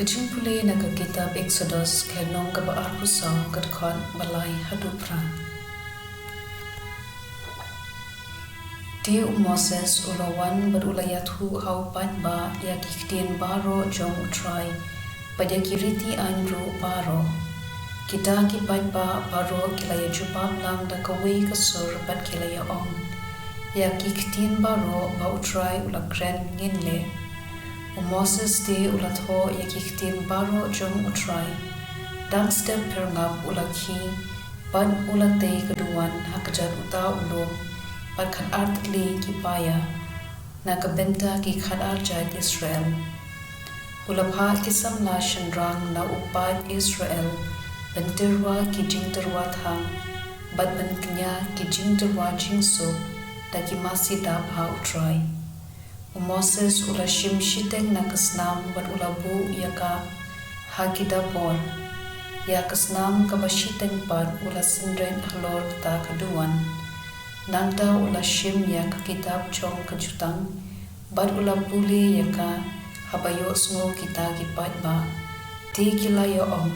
Jingpule na kitab Exodus kenong kabaar puson kadkon balai hadupra. Di Moses ulawan berulayathu hau ba ya ktien baro jong U Trai pada kiriti ainguh baro. Kita kipat ba baro kilaya jubab lang da kawai kasur bat kilaya ong. Ya ktien baro ba U Trai ulakren nginle. Moses de ulatho ya ktien baro jong U Trai. Dan step perngap ulakhi ban ulate keduan hakajat uta ulum ban kan artli kipaya na kabenta ki khadar jait Israel. Ulapha kisam la shandrang na upat Israel benterwa ki jingterwa thang bat benknya ki jingterwa jingsuk da ki masida ha U Trai. Moses ula shim shiteng na kasnam bat ulabu yaka hakidabor ya kasnam kabashiteng pat ula sindreng halor ta kaduan nangta ula shim ya kitab jong kajutang bat ula buli yaka habayo sngo kita kipat ba ti kilaya om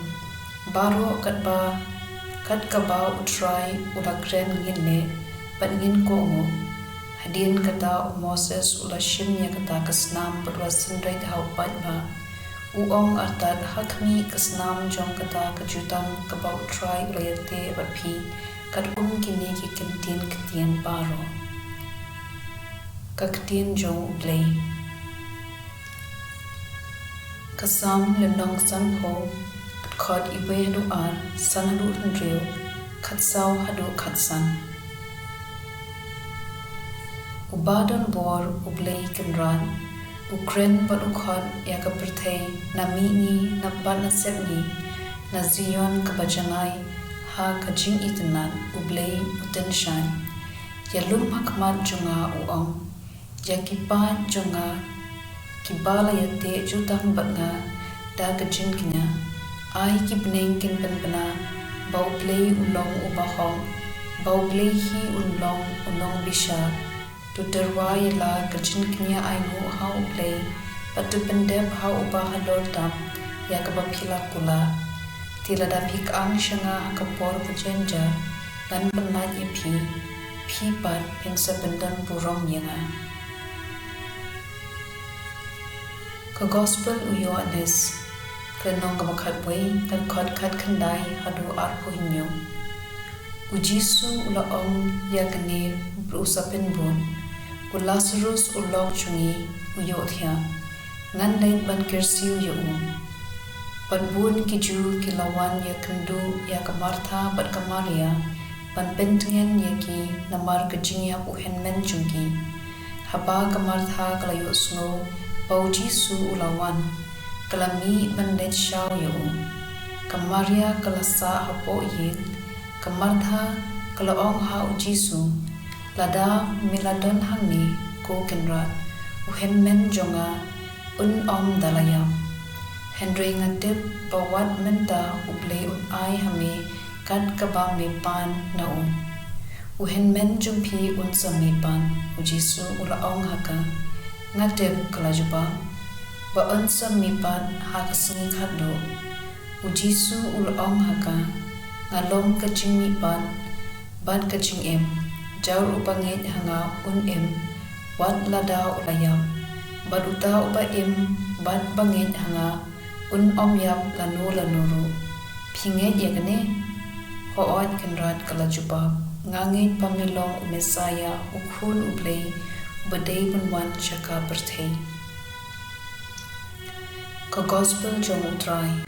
baro kat kaba U Trai ula kren nginne bat ngin kongo hadin kata Moses ula shim ya kata kasnam bat ula sindreng hau pat ba uong artat hakmi kasnam jong kata kajutang kaba U Trai ulayate bat pi kat kini ki ktien baro ktien jong U Blei kasam lenong sanho khod iwe hadu ar sanadu hendreu khatsau hadu khatsan ubadon bor U Blei kenran ukren bat ukhon ya kaperthei nami ni naban na sngi na zion kabajanai ha kajingieid nan U Blei utenshan ya lum hakmat jonga uong ya kipan jonga kibala yate jutang batnga da kajingknya ai kibneng kin penpena ba U Blei ulong ubahong ba U Blei hi ulong unong bisha tu duwai la kajingknya ainguh ha U Blei patu pendep ha ubah halor tam ya kabapila kula tila da pik ang shanga kapor pujenja dan penlaj pi pat pinsa pyndonburom yanga ka gospel u Yohanes kenong kabakat wei dan kod kat kandai hadu arpo hinyo U Jisu ula ong ya gane berusapin bun U Lazarus ulok chungi u yothya ngan lain ban kersiu ya ban bun kiju kilawan ya kendu ya kamartha bat kamaria ban pentungen ya ki namar kejingya u henmen chungi haba kamartha kalayo snow bau Jisu ulawan kalami ban let shaw ya kamaria kalasa hapo ye kamartha kalaong ha U Jisu lada miladon hangni ko kenrat u henmen jonga om dalayam Henry ngatip bawat menta U Blei ai hame kat kaba me pan na u henmen jumpi sami pan U Jisu ula ong haka ngatip kalajuba ba sami pan hak sngi khadlo U Jisu ula ong haka ngalong kajing pan ban kajing jaur upanget hanga em wat lada ulayam baduta upa bat banget hanga om yap lanuru pinget yagane hoot kenrat kalajubab nganget pamilong Mesaya ukhun U Blei badai bunwan chaka berthei ka gospel jong U Trai